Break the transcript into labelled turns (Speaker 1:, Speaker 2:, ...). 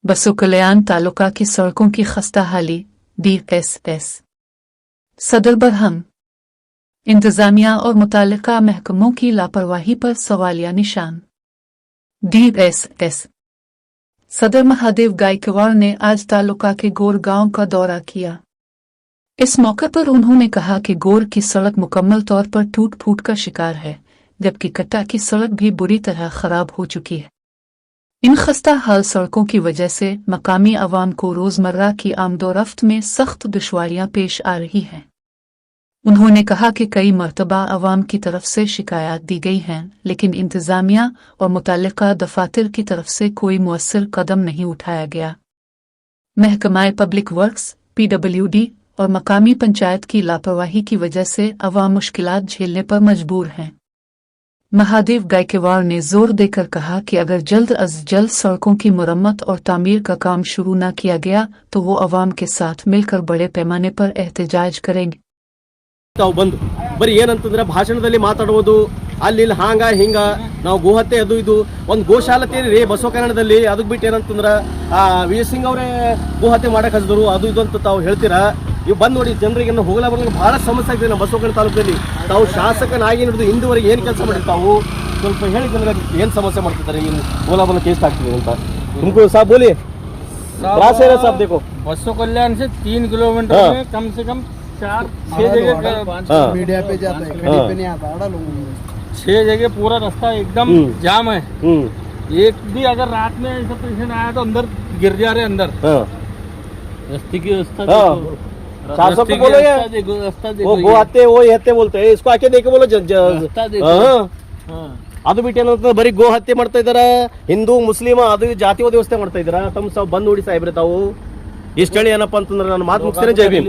Speaker 1: बसो कल्याण तालुका की सड़कों की खस्ता हाली, DSS सदर बरहम। इंतजामिया और मुताल्लिका महकमों की लापरवाही पर सवालिया निशान। DSS सदर महादेव गायकवाड़ ने आज तालुका के गोर गांव का दौरा किया। इस मौके पर उन्होंने कहा कि गोर की सड़क मुकम्मल तौर पर टूट फूट का शिकार है, जबकि कट्टा की सड़क भी बुरी तरह खराब हो चुकी है। इन खस्ता हाल सड़कों की वजह से मकामी अवाम को रोजमर्रा की आमदोरफ्त में सख्त दुश्वारियां पेश आ रही हैं। उन्होंने कहा कि कई मरतबा अवाम की तरफ से शिकायत दी गई हैं, लेकिन इंतजामिया और मुतल्लिका दफातर की तरफ से कोई मुअस्सर कदम नहीं उठाया गया। महकमा पब्लिक वर्क्स PWD और मकामी पंचायत की लापरवाही की वजह से अवाम मुश्किलात झेलने पर मजबूर हैं। महादेव गायकवाड़ ने जोर देकर कहा कि अगर जल्द अज जल्द सड़कों की मुरम्मत और तामीर का काम शुरू न किया गया तो वो अवाम के साथ मिलकर बड़े पैमाने पर एहतजाज करेंगे।
Speaker 2: ತಾವು ಬಂದು ಬರೀ ಏನಂತಂದ್ರೆ ಭಾಷಣದಲ್ಲಿ ಮಾತಾಡುವುದು ಅಲ್ಲಿ ಇಲ್ಲಿ ಹಾಂಗ ಹಿಂಗ ನಾವು ಗೋಹತ್ಯೆ ಅದು ಇದು ಒಂದು ಗೋಶಾಲತೆ ರೀ ಬಸವ ಕನ್ನಡದಲ್ಲಿ ಅದಕ್ಕೆ ಬಿಟ್ಟು ಏನಂತಂದ್ರೆ ವಿ ಸಿಂಗ್ ಅವರೇ ಗೋಹತ್ಯೆ ಮಾಡಕ್ಕೆ ಹಚ್ಚಿದ್ರು ಅದು ಇದು ಅಂತ ತಾವು ಹೇಳ್ತೀರಾ. ಇವು ಬಂದು ನೋಡಿ ಜನರಿಗೆ ಹೋಗಲ ಬರಲಿಕ್ಕೆ ಬಹಳ ಸಮಸ್ಯೆ ಆಗ್ತದೆ ನಮ್ಮ ಬಸವ ಕನ್ನಡ ತಾಲೂಕಲ್ಲಿ. ತಾವು ಶಾಸಕನಾಗಿ ಹಿಡಿದು ಇಂದುವರೆಗೆ ಏನು ಕೆಲಸ ಮಾಡಿರಿ ತಾವು ಸ್ವಲ್ಪ ಹೇಳಿ ಜನರಿಗೆ ಏನು ಸಮಸ್ಯೆ ಮಾಡ್ತಿದ್ದಾರೆ, ಏನು ಹೋಗಲ ಬರಲಿಕ್ಕೆ ಕೇಸ್ ಆಗ್ತಿದೆ ಅಂತ तुमको साहब बोलिए। साहब देखो
Speaker 3: बसो कल्याण से 3 किलोमीटर में कम से कम 4-6 जगह
Speaker 4: मीडिया पे जाता है, खड़ी पे नहीं आता, अड़ा लोगों में
Speaker 3: 6 जगह पूरा रास्ता एकदम जाम है। एक भी अगर रात में ऐसा पेशेंट आया तो अंदर गिर जा रहे अंदर। रास्ते की व्यवस्था
Speaker 2: शासक को बोलो यार, वो आते वो हत्या बोलते हैं, इसको आके देखे बोलो ಅದು ಬಿಟ್ಟು ಏನಂತ ಬರೀ ಗೋ ಹತ್ಯೆ ಮಾಡ್ತಾ ಇದಾರ, ಹಿಂದೂ ಮುಸ್ಲಿಮ ಅದು ಜಾತಿವಾದ ವ್ಯವಸ್ಥೆ ಮಾಡ್ತಾ ಇದಾರ. ತಮ್ಮ ಸಾವು ಬಂದ್ ನೋಡಿ ಸಾಹೇಬ್ರೆ ತಾವು ಇಷ್ಟು ಹೇಳಿ ಏನಪ್ಪಾ ಅಂತಂದ್ರೆ ನನ್ನ ಮಾತು ಮುಗಿಸ್ತೇನೆ. ಜೈ ಭೀಮ್.